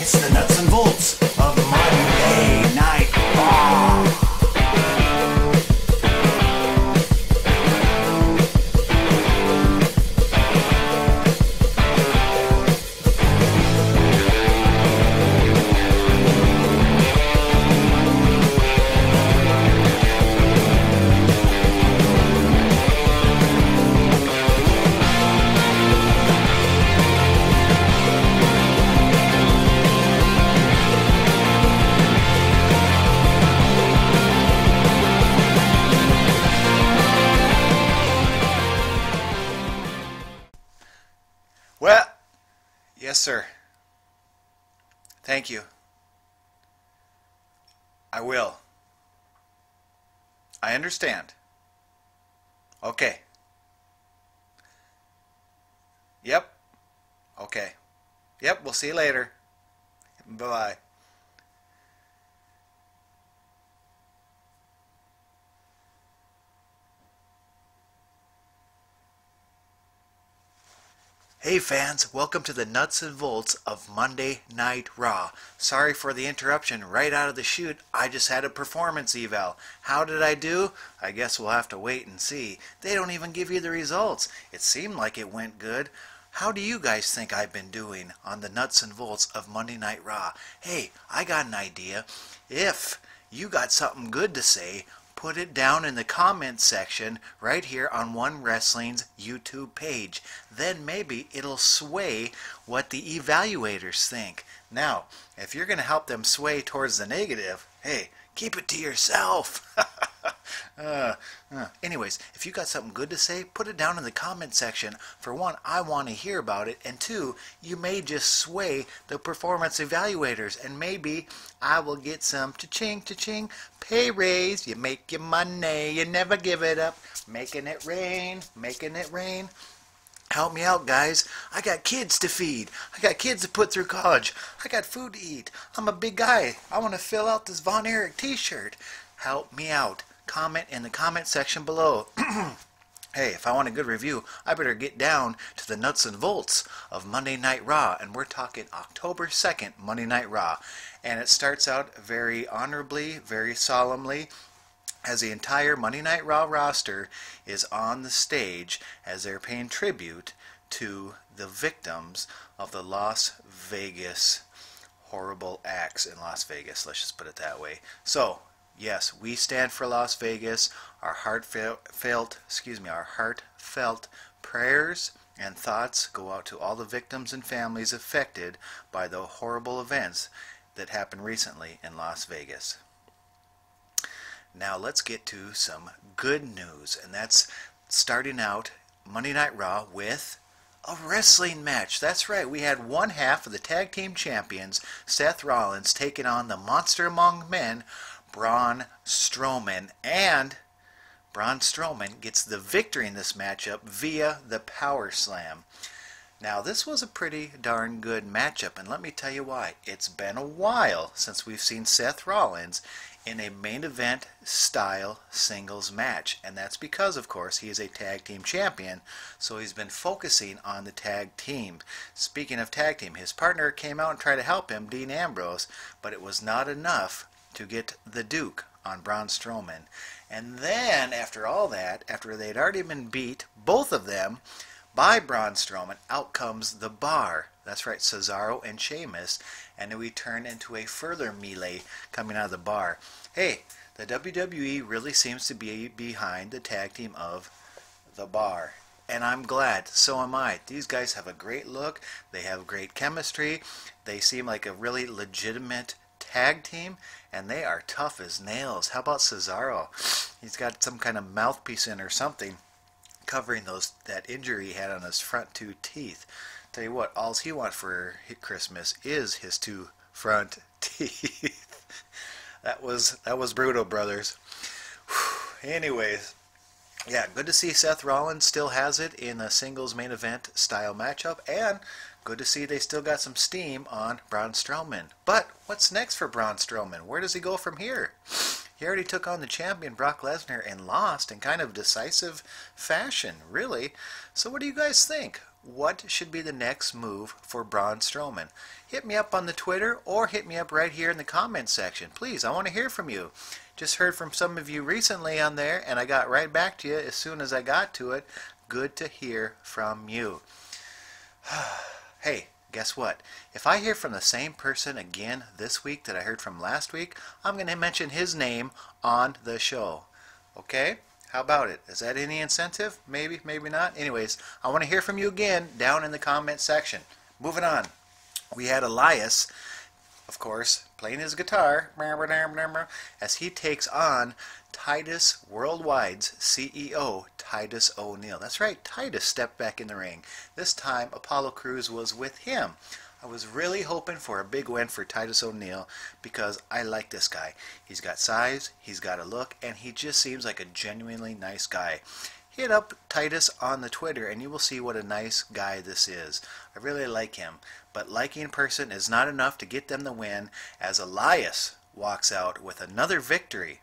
It's the nuts and bolts of Monday Night Raw. Well, yes, sir. Thank you. I will. I understand. Okay. Yep. Okay. Yep, we'll see you later. Bye-bye. Hey fans, welcome to the nuts and bolts of Monday Night Raw. Sorry for the interruption right out of the chute. I just had a performance eval. How did I do? I guess we'll have to wait and see. They don't even give you the results. It seemed like it went good. How do you guys think I've been doing on the nuts and bolts of Monday Night Raw? Hey, I got an idea. If you got something good to say, put it down in the comments section right here on One Wrestling's YouTube page. Then maybe it'll sway what the evaluators think. Now, if you're going to help them sway towards the negative, hey, keep it to yourself. Anyways, if you got something good to say, put it down in the comment section. For one, I want to hear about it, and two, you may just sway the performance evaluators, and maybe I will get some cha-ching, cha-ching pay raise. You make your money, you never give it up. Making it rain, making it rain. Help me out, guys. I got kids to feed. I got kids to put through college. I got food to eat. I'm a big guy. I want to fill out this Von Erich t-shirt. Help me out. Comment in the comment section below. Hey, if I want a good review, I better get down to the nuts and bolts of Monday Night Raw. And we're talking October 2nd, Monday Night Raw. And it starts out very honorably, very solemnly, as the entire Monday Night Raw roster is on the stage as they're paying tribute to the victims of the Las Vegas horrible acts in Las Vegas. Let's just put it that way. So, yes, we stand for Las Vegas. Our heartfelt prayers and thoughts go out to all the victims and families affected by the horrible events that happened recently in Las Vegas. Now let's get to some good news, and that's starting out Monday Night Raw with a wrestling match. That's right, we had one half of the tag team champions, Seth Rollins, taking on the monster among men, Braun Strowman, and Braun Strowman gets the victory in this matchup via the Power Slam. Now this was a pretty darn good matchup, and let me tell you why. It's been a while since we've seen Seth Rollins in a main event style singles match, and that's because, of course, he is a tag team champion, so he's been focusing on the tag team. Speaking of tag team, his partner came out and tried to help him, Dean Ambrose, but it was not enough to get the Duke on Braun Strowman. And then after all that, after they'd already been beat, both of them, by Braun Strowman, out comes the Bar. That's right, Cesaro and Sheamus, and then we turn into a further melee coming out of the Bar. Hey, the WWE really seems to be behind the tag team of the Bar, and I'm glad. So am I. These guys have a great look. They have great chemistry. They seem like a really legitimate tag team, and they are tough as nails. How about Cesaro? He's got some kind of mouthpiece in or something covering that injury he had on his front two teeth. Tell you what, all he wants for Christmas is his two front teeth. That was brutal, brothers. Whew. Anyways, yeah, good to see Seth Rollins still has it in a singles main event style matchup, and good to see they still got some steam on Braun Strowman. But what's next for Braun Strowman? Where does he go from here? He already took on the champion Brock Lesnar and lost in kind of decisive fashion, really. So what do you guys think? what should be the next move for Braun Strowman? Hit me up on the Twitter or hit me up right here in the comments section. Please, I want to hear from you. Just heard from some of you recently on there, and I got right back to you as soon as I got to it. Good to hear from you. Hey, guess what? If I hear from the same person again this week that I heard from last week, I'm going to mention his name on the show. Okay? How about it? Is that any incentive? Maybe, maybe not. Anyways, I want to hear from you again down in the comment section. Moving on. We had Elias, of course, playing his guitar as he takes on Titus Worldwide's CEO, Titus O'Neil. That's right, Titus stepped back in the ring. This time, Apollo Crews was with him. I was really hoping for a big win for Titus O'Neil because I like this guy. He's got size, he's got a look, and he just seems like a genuinely nice guy. Hit up Titus on the Twitter and you will see what a nice guy this is. I really like him, but liking a person is not enough to get them the win as Elias walks out with another victory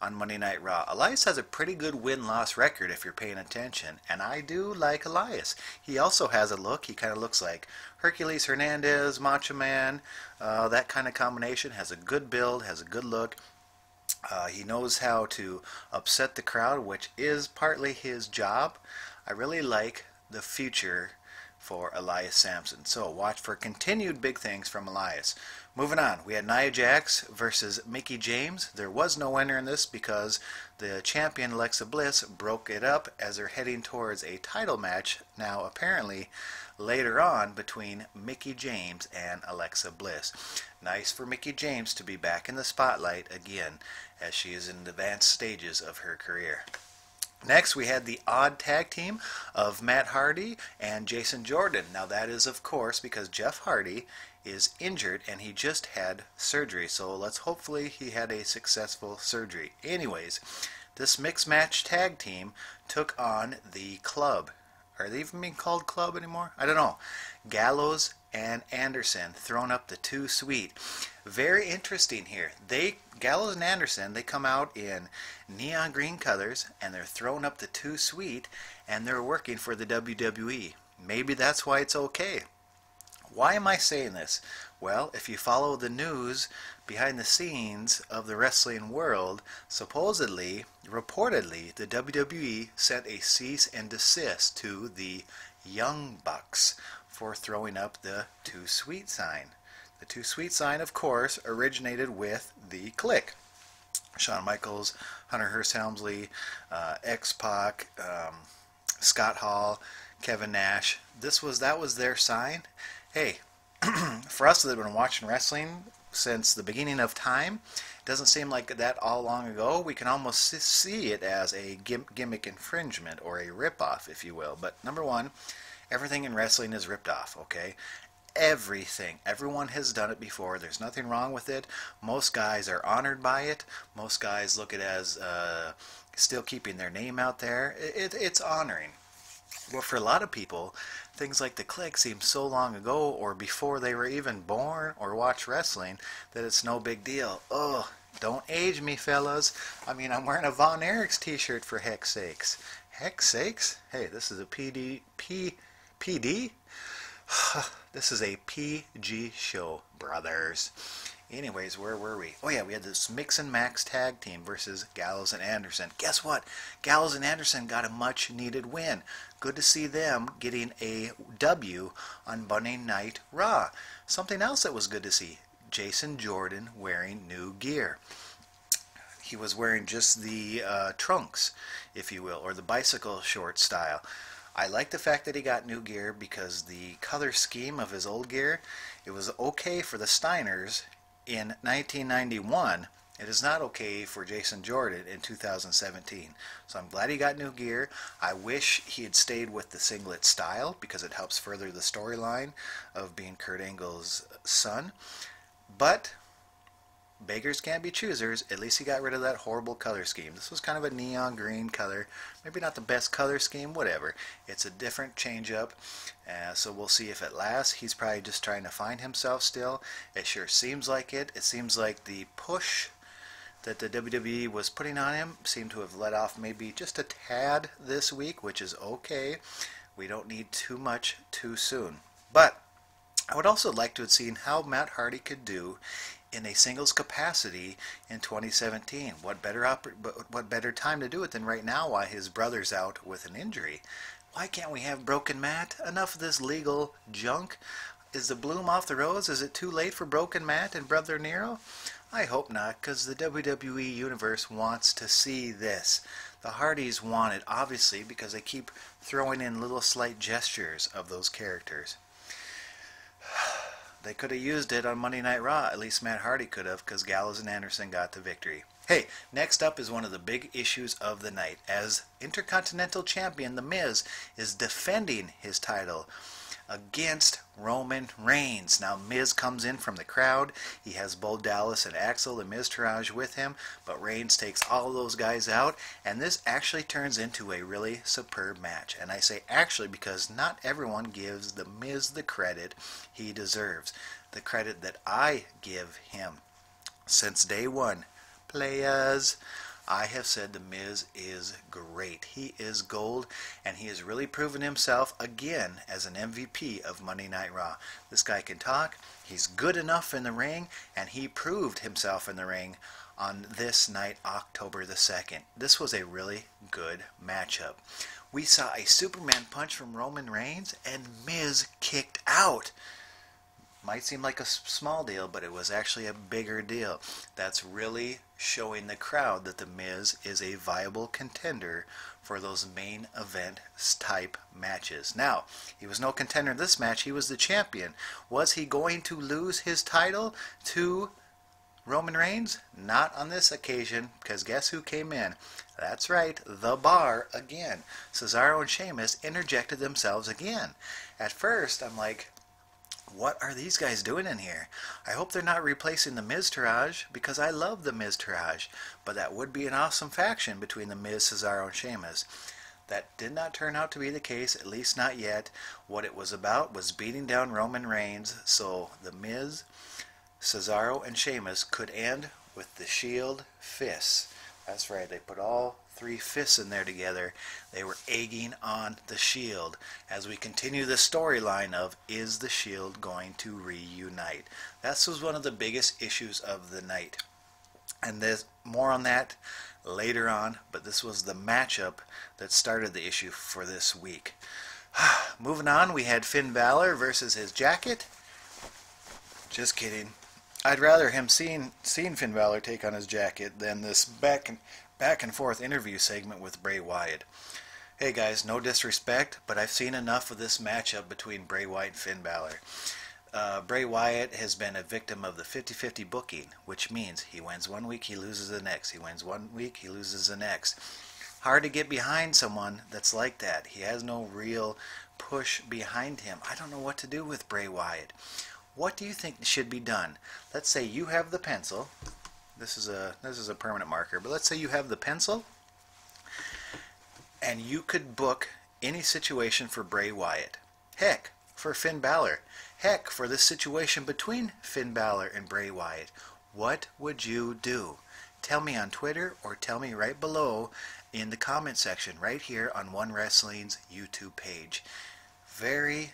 on Monday Night Raw. Elias has a pretty good win-loss record if you're paying attention, and I do like Elias. He also has a look. He kind of looks like Hercules Hernandez, Macho Man, that kind of combination. Has a good build, has a good look. He knows how to upset the crowd, which is partly his job. I really like the future for Elias Sampson. So watch for continued big things from Elias. Moving on, we had Nia Jax versus Mickie James. There was no winner in this because the champion Alexa Bliss broke it up as they're heading towards a title match now apparently later on between Mickie James and Alexa Bliss. Nice for Mickie James to be back in the spotlight again as she is in the advanced stages of her career. Next, we had the odd tag team of Matt Hardy and Jason Jordan. Now that is, of course, because Jeff Hardy is injured and he just had surgery. So let's hopefully he had a successful surgery. Anyways, this mixed match tag team took on the Club. Are they even being called Club anymore? I don't know. Gallows and Anderson throwing up the Too Sweet. Very interesting here. Gallows and Anderson, they come out in neon green colors and they're throwing up the Too Sweet and they're working for the WWE. Maybe that's why it's okay. Why am I saying this? Well, if you follow the news behind the scenes of the wrestling world, supposedly, reportedly, the WWE sent a cease and desist to the Young Bucks for throwing up the Too Sweet sign. The Too Sweet sign, of course, originated with the Clique. Shawn Michaels, Hunter Hearst Helmsley, X-Pac, Scott Hall, Kevin Nash. That was their sign. Hey, for us that have been watching wrestling since the beginning of time, it doesn't seem like that all long ago. We can almost see it as a gimmick infringement or a ripoff, if you will. But number one, everything in wrestling is ripped off, okay? Everything. Everyone has done it before. There's nothing wrong with it. Most guys are honored by it. Most guys look at it as still keeping their name out there. It's honoring. Well, for a lot of people, things like the Clique seem so long ago or before they were even born or watched wrestling that it's no big deal. Ugh, don't age me, fellas. I mean, I'm wearing a Von Erichs t-shirt for heck's sakes. Heck's sakes? Hey, this is a PD? This is a PG show, brothers. Anyways, where were we? Oh yeah, we had this Mix and Max tag team versus Gallows and Anderson. Guess what? Gallows and Anderson got a much needed win. Good to see them getting a W on Monday Night Raw. Something else that was good to see, Jason Jordan wearing new gear. He was wearing just the trunks, if you will, or the bicycle short style. I like the fact that he got new gear because the color scheme of his old gear, it was okay for the Steiners in 1991. It is not okay for Jason Jordan in 2017. So I'm glad he got new gear. I wish he had stayed with the singlet style because it helps further the storyline of being Kurt Angle's son. But beggars can't be choosers. At least he got rid of that horrible color scheme. This was kind of a neon green color. Maybe not the best color scheme, whatever. It's a different change up. So we'll see if it lasts. He's probably just trying to find himself still. It sure seems like it. It seems like the push that the WWE was putting on him seemed to have let off maybe just a tad this week, which is okay. We don't need too much too soon. But I would also like to have seen how Matt Hardy could do in a singles capacity in 2017. What better time to do it than right now while his brother's out with an injury? Why can't we have Broken Matt? Enough of this legal junk. Is the bloom off the rose? Is it too late for Broken Matt and Brother Nero? I hope not, because the WWE Universe wants to see this. The Hardys want it, obviously, because they keep throwing in little slight gestures of those characters. They could have used it on Monday Night Raw. At least Matt Hardy could have, because Gallows and Anderson got the victory. Hey, next up is one of the big issues of the night. As Intercontinental Champion, The Miz is defending his title against Roman Reigns. Now Miz comes in from the crowd. He has Bo Dallas and Axel and Miztourage with him, but Reigns takes all those guys out, and this actually turns into a really superb match. And I say actually because not everyone gives The Miz the credit he deserves, the credit that I give him. Since day one, players, I have said The Miz is great. He is gold, and he has really proven himself again as an MVP of Monday Night Raw. This guy can talk, he's good enough in the ring, and he proved himself in the ring on this night, October the 2nd. This was a really good matchup. We saw a Superman punch from Roman Reigns, and Miz kicked out. Might seem like a small deal, but it was actually a bigger deal. That's really showing the crowd that The Miz is a viable contender for those main event type matches. Now, he was no contender in this match. He was the champion. Was he going to lose his title to Roman Reigns? Not on this occasion, because guess who came in? That's right, The Bar again. Cesaro and Sheamus interjected themselves again. At first, I'm like, what are these guys doing in here? I hope they're not replacing the Miztourage, because I love the Miztourage, but that would be an awesome faction between the Miz, Cesaro, and Sheamus. That did not turn out to be the case, at least not yet. What it was about was beating down Roman Reigns, so the Miz, Cesaro, and Sheamus could end with the Sheild fists. That's right, they put all three fists in there together. They were egging on the Sheild as we continue the storyline of, is the Sheild going to reunite? This was one of the biggest issues of the night. And there's more on that later on, but this was the matchup that started the issue for this week. Moving on, we had Finn Balor versus his jacket. Just kidding. I'd rather him seen Finn Balor take on his jacket than this back and forth interview segment with Bray Wyatt. Hey guys, no disrespect, but I've seen enough of this matchup between Bray Wyatt and Finn Balor. Bray Wyatt has been a victim of the 50-50 booking, which means he wins one week, he loses the next. He wins one week, he loses the next. Hard to get behind someone that's like that. He has no real push behind him. I don't know what to do with Bray Wyatt. What do you think should be done? Let's say you have the pencil. This is a permanent marker, but let's say you have the pencil and you could book any situation for Bray Wyatt. Heck, for Finn Balor. Heck, for this situation between Finn Balor and Bray Wyatt. What would you do? Tell me on Twitter or tell me right below in the comment section right here on One Wrestling's YouTube page. Very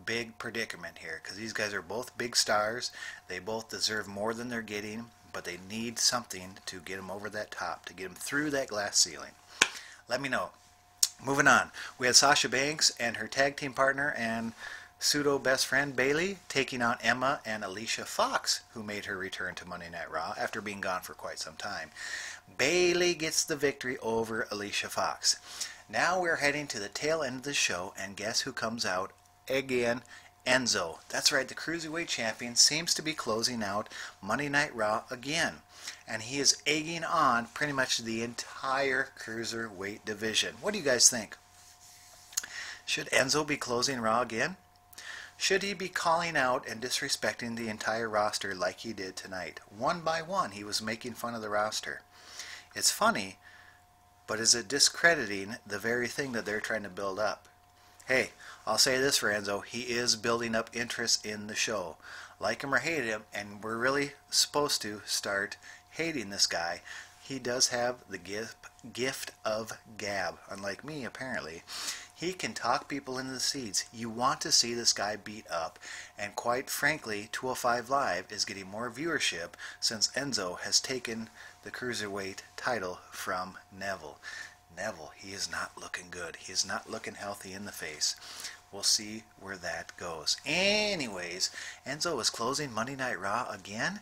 big predicament here, because these guys are both big stars. They both deserve more than they're getting, but they need something to get them over that top, to get them through that glass ceiling. Let me know. Moving on, we had Sasha Banks and her tag team partner and pseudo best friend Bayley taking on Emma and Alicia Fox, who made her return to Monday Night Raw after being gone for quite some time. Bayley gets the victory over Alicia Fox. Now we're heading to the tail end of the show, and guess who comes out again? Enzo. That's right, the Cruiserweight champion seems to be closing out Monday Night Raw again. And he is egging on pretty much the entire Cruiserweight division. What do you guys think? Should Enzo be closing Raw again? Should he be calling out and disrespecting the entire roster like he did tonight? One by one, he was making fun of the roster. It's funny, but is it discrediting the very thing that they're trying to build up? Hey, I'll say this for Enzo, he is building up interest in the show. Like him or hate him, and we're really supposed to start hating this guy. He does have the gift of gab, unlike me apparently. He can talk people into the seats. You want to see this guy beat up. And quite frankly, 205 Live is getting more viewership since Enzo has taken the Cruiserweight title from Neville. Neville, he is not looking good. He is not looking healthy in the face. We'll see where that goes. Anyways, Enzo is closing Monday Night Raw again.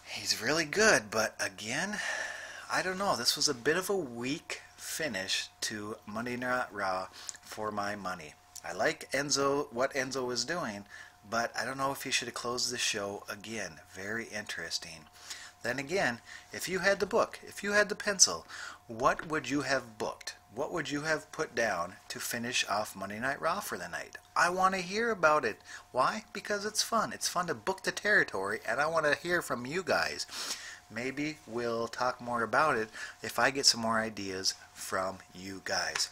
He's really good, but again, I don't know. This was a bit of a weak finish to Monday Night Raw for my money. I like Enzo, what Enzo is doing, but I don't know if he should have closed the show again. Very interesting. Then again, if you had the book, if you had the pencil, what would you have booked? What would you have put down to finish off Monday Night Raw for the night? I want to hear about it. Why? Because it's fun. It's fun to book the territory, and I want to hear from you guys. Maybe we'll talk more about it if I get some more ideas from you guys.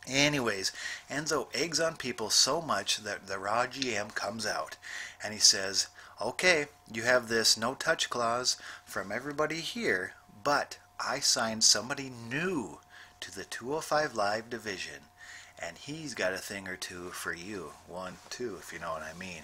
Anyways, Enzo eggs on people so much that the Raw GM comes out and he says, okay, you have this no touch clause from everybody here, but I signed somebody new to the 205 Live division, and he's got a thing or two for you. 1, 2, if you know what I mean.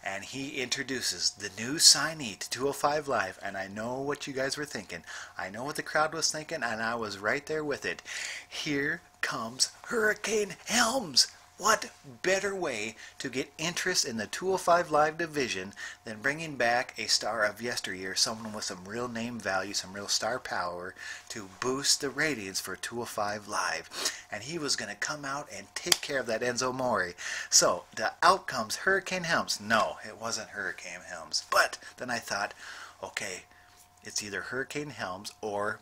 And he introduces the new signee to 205 Live, and I know what you guys were thinking. I know what the crowd was thinking, and I was right there with it. Here comes Hurricane Helms. What better way to get interest in the 205 Live division than bringing back a star of yesteryear, someone with some real name value, some real star power to boost the ratings for 205 Live. And he was going to come out and take care of that Enzo Mori. So, the out comes Hurricane Helms. No, it wasn't Hurricane Helms. But then I thought, okay, it's either Hurricane Helms or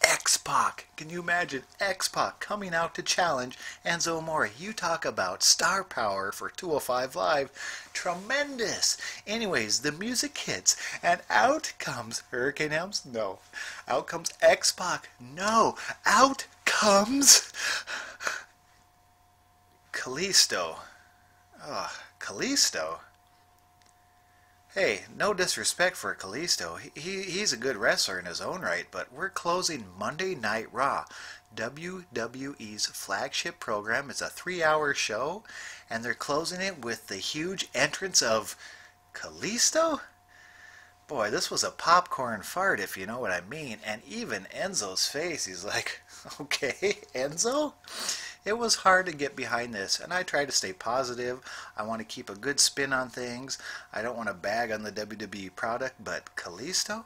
X-Pac. Can you imagine X-Pac coming out to challenge Enzo Mori? You talk about star power for 205 Live. Tremendous. Anyways, the music hits, and out comes Hurricane Helms? No. Out comes X-Pac? No. Out comes Kalisto. Oh, Kalisto? Hey, no disrespect for Kalisto. He's a good wrestler in his own right, but we're closing Monday Night Raw, WWE's flagship program. It's a 3-hour show, and they're closing it with the huge entrance of Kalisto? Boy, this was a popcorn fart, if you know what I mean. And even Enzo's face, he's like, okay, Enzo? It was hard to get behind this, and I try to stay positive. I want to keep a good spin on things. I don't want to bag on the WWE product, but Kalisto?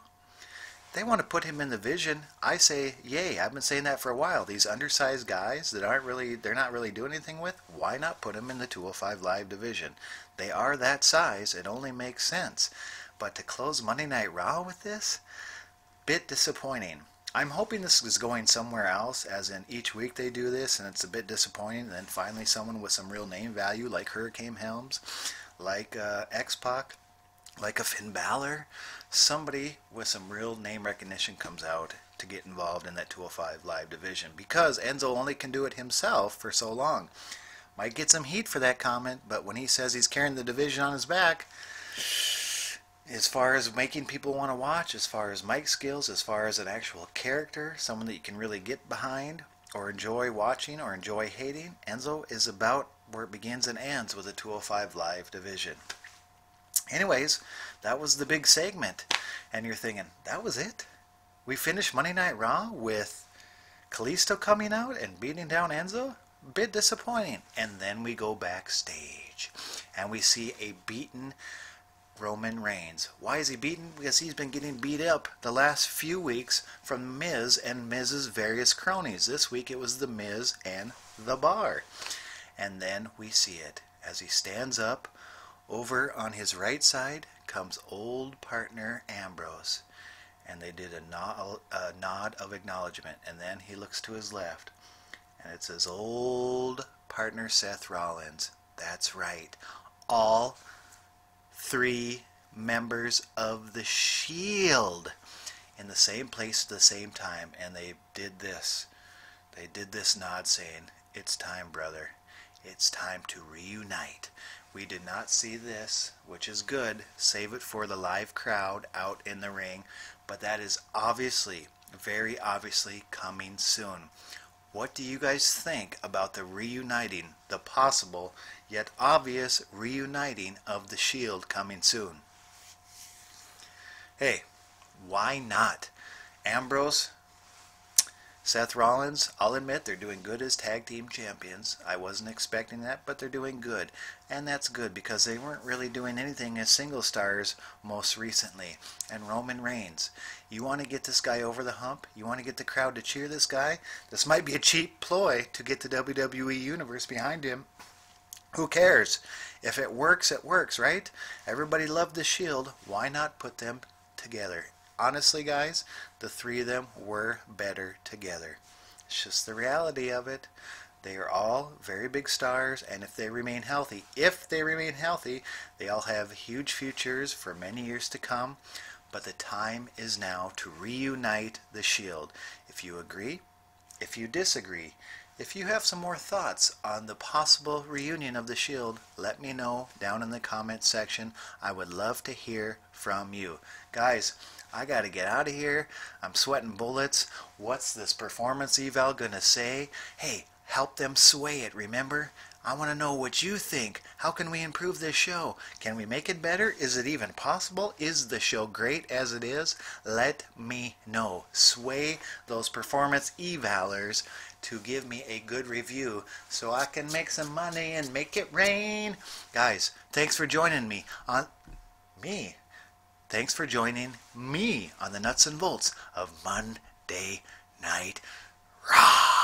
They want to put him in the vision. I say, yay. I've been saying that for a while. These undersized guys that they're not really doing anything with, why not put them in the 205 Live division? They are that size. It only makes sense. But to close Monday Night Raw with this? Bit disappointing. I'm hoping this is going somewhere else, as in each week they do this, and it's a bit disappointing, and then finally someone with some real name value, like Hurricane Helms, like X-Pac, like a Finn Balor, somebody with some real name recognition comes out to get involved in that 205 Live division, because Enzo only can do it himself for so long. Might get some heat for that comment, but when he says he's carrying the division on his back, as far as making people want to watch, as far as mic skills, as far as an actual character, someone that you can really get behind or enjoy watching or enjoy hating, Enzo is about where it begins and ends with the 205 Live division. Anyways, that was the big segment, and you're thinking, that was it? We finished Monday Night Raw with Kalisto coming out and beating down Enzo? Bit disappointing. And then we go backstage, and we see a beaten Roman Reigns. Why is he beaten? Because he's been getting beat up the last few weeks from Miz and Miz's various cronies. This week it was the Miz and the Bar. And then we see it as he stands up. Over on his right side comes old partner Ambrose. And they did a nod of acknowledgement. And then he looks to his left, and it's his old partner Seth Rollins. That's right. All 3 members of the Sheild in the same place at the same time, and they did this nod saying, it's time, brother, it's time to reunite. We did not see this, which is good. Save it for the live crowd out in the ring, but that is obviously, very obviously, coming soon. What do you guys think about the reuniting, the possible yet obvious reuniting of the Shield coming soon? Hey, why not? Ambrose, Seth Rollins, I'll admit they're doing good as tag team champions. I wasn't expecting that, but they're doing good. And that's good because they weren't really doing anything as single stars most recently. And Roman Reigns, you want to get this guy over the hump? You want to get the crowd to cheer this guy? This might be a cheap ploy to get the WWE Universe behind him. Who cares? If it works, right? Everybody loved the Shield. Why not put them together? Honestly, guys, the three of them were better together. It's just the reality of it. They are all very big stars, and if they remain healthy, they all have huge futures for many years to come. But the time is now to reunite the Shield. If you agree, if you disagree, if you have some more thoughts on the possible reunion of the Shield, let me know down in the comment section. I would love to hear from you. Guys, I gotta get out of here. I'm sweating bullets. What's this performance eval gonna say? Hey, help them sway it, remember? I want to know what you think. How can we improve this show? Can we make it better? Is it even possible? Is the show great as it is? Let me know. Sway those performance evalers to give me a good review so I can make some money and make it rain. Guys, thanks for joining me on Thanks for joining me on the nuts and bolts of Monday Night Raw.